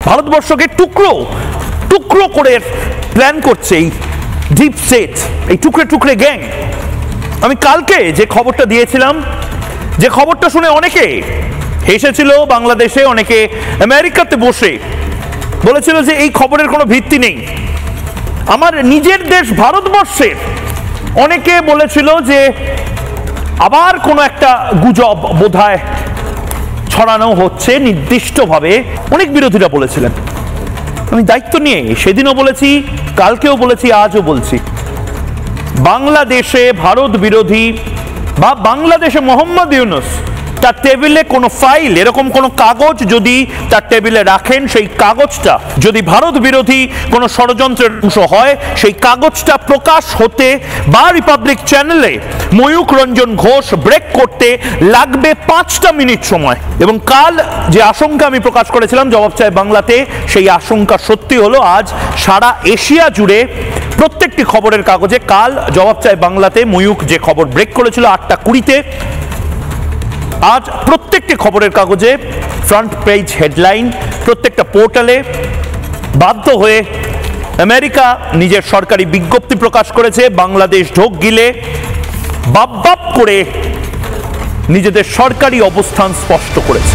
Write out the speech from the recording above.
ভারতবর্ষকে টুকরো টুকরো করে প্ল্যান করছে এই ডিপ স্টেট, এই টুকরে টুকরে গ্যাং। আমি কালকে যে খবরটা দিয়েছিলাম, যে খবরটা শুনে অনেকে হেসেছিল, বাংলাদেশে অনেকে আমেরিকাতে বসে বলেছিল যে এই খবরের কোনো ভিত্তি নেই। আমার নিজের দেশ ভারতবর্ষের অনেকে বলেছিল যে আবার কোনো একটা গুজব বোধহয় ছড়ানো হচ্ছে নির্দিষ্টভাবে। অনেক বিরোধীরা বলেছিলেন। আমি দায়িত্ব নিয়ে সেদিনও বলেছি, কালকেও বলেছি, আজও বলছি, বাংলাদেশে ভারত বিরোধী বা বাংলাদেশে মোহাম্মদ ইউনূস তার টেবিলে কোনো ফাইল, এরকম কোনো কাগজ যদি তার টেবিলে রাখেন, সেই কাগজটা যদি ভারত বিরোধী কোনো ষড়যন্ত্রের অংশ হয়, সেই কাগজটা প্রকাশ হতে বা রিপাবলিক চ্যানেলে ময়ূখ রঞ্জন ঘোষ ব্রেক করতে লাগবে 5টা মিনিট সময়। এবং কাল যে আশঙ্কা আমি প্রকাশ করেছিলাম জবাব চাই বাংলাতে, সেই আশঙ্কা সত্যি হলো। আজ সারা এশিয়া জুড়ে প্রত্যেকটি খবরের কাগজে কাল জবাব চাই বাংলাতে ময়ূখ যে খবর ব্রেক করেছিল 8টা 20-তে, আজ প্রত্যেকটি খবরের কাগজে ফ্রন্ট পেজ হেডলাইন, প্রত্যেকটা পোর্টালে বাধ্য হয়ে আমেরিকা নিজের সরকারি বিজ্ঞপ্তি প্রকাশ করেছে। বাংলাদেশ ঢোক গিলে বাপ বাপ করে নিজেদের সরকারি অবস্থান স্পষ্ট করেছে।